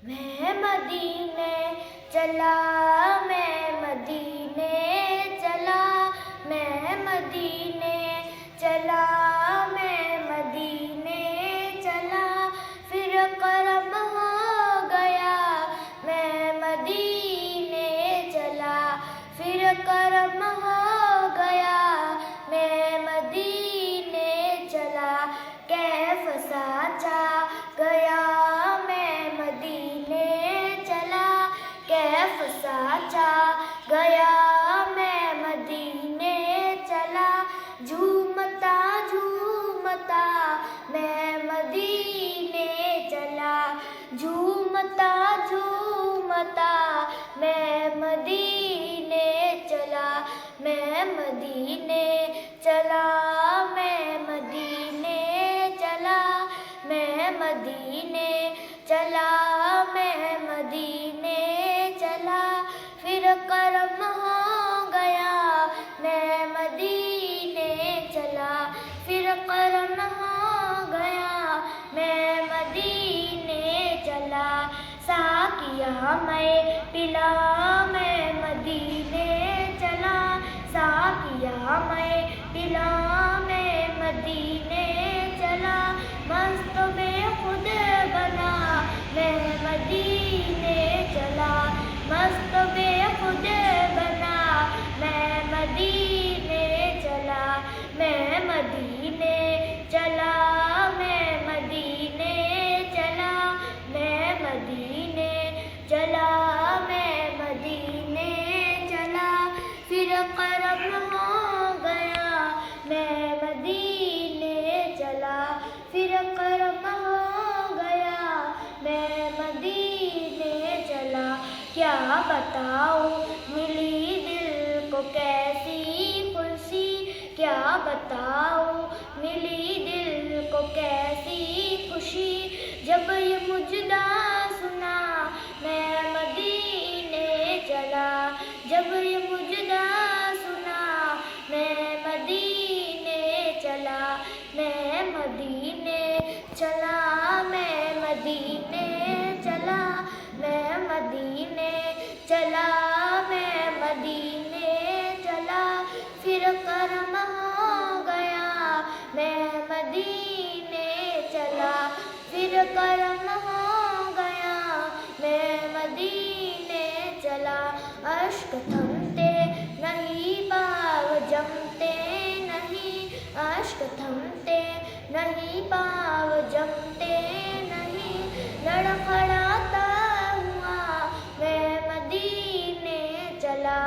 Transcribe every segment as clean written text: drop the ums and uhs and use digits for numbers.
मैं मदीने चला, मैं मदीने चला, मैं मदीने चला, मैं मदीने चला, फिर करम हो गया। मैं मदीने चला, फिर करम हो गया। मैं मदीने चला, कैफ साचा गया। मैं मदीने चला, कैफ साचा गया। मैं मदीने चला, झूमता झूमता मैं मदीने चला, झूमता झूमता मैं मदीने चला। मैं मदीने चला, मैं मदीने चला, मैं मदीने चला, मैं मदीने चला, फिर करम हो गया। मैं मदीने चला, फिर करम हो गया। मैं मदीने चला, साकिया मैं पिला। मैं मदीने चला, साकिया मैं पिला। मैं मदीने चला, मस्त बेखुद बना। मैं मदीने चला, मस्त बेखुद बना। मैं मदीने चला, मैं मदीने चला, मैं मदीने चला, मैं मदीने चला, मैं मदीने चला, फिर करम हो गया। मैं मदीने चला, फिर करम हो गया। मैं मदीने चला, क्या बताऊं मिली दिल को कैसी खुशी। क्या बताऊं मिली दिल को कैसी खुशी, जब ये मुजदा सुना। मैं मदीने चला, जब ये मुजदा सुना। मैं मदीने चला, मैं मदीने चला, मैं मदीने चला, मैं मदीने चला, मैं मदीने चला, फिर करम हो गया। मैं मदीने चला, फिर करम हो गया। मैं मदीने चला, अश्क थमते नहीं, पाव जमते नहीं। अश्क थमते नहीं, पाव जमते नहीं, लड़खड़ाता हुआ मैं मदीने चला,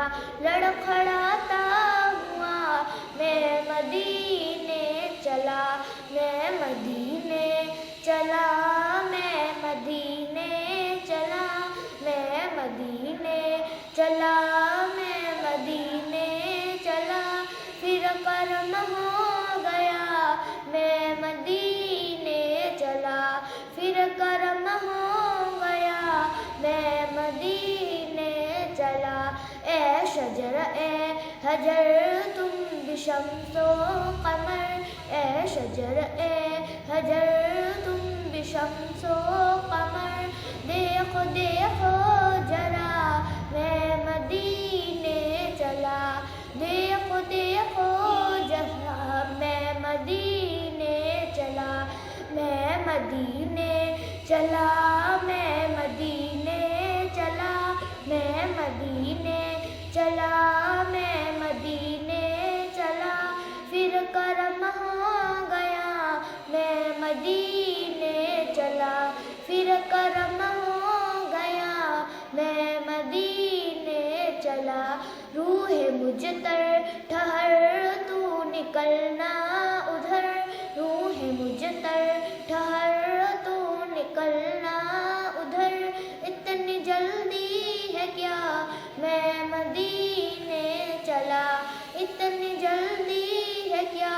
लड़खड़ाता हुआ मैं मदीने चला। मैं मदीने चला, मैं मदीने चला, मैं मदीने चला, मैं मदीने चला, फिर करम हो गया। मैं मदीने चला, फिर करम हो गया। मैं मदीने चला, ए शजर ए हजर तुम भी शम्सो कमर। ए शजर ए हजर तुम भी शम्सो कमर, देखो देखो जरा मैं मदीने चला। देखो देखो जरा मैं मदीने चला। मैं मदीने चला, मैं मदीने चला, मैं मदीने चला, मैं मदीने चला, फिर करम हो गया। मैं मदीने चला, फिर करम हो गया। मैं मदीने चला, रूह मुझतर ठहर तू निकलना उधर। रूह मुझतर ठहर तू निकलना उधर, इतनी जल्दी है क्या। मैं मदीने चला, इतनी जल्दी है क्या।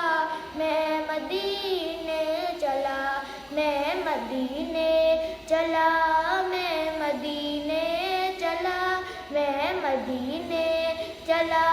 मैं मदीने चला, मैं मदीने चला, मैं मदीने चला, मैं मदीने चला,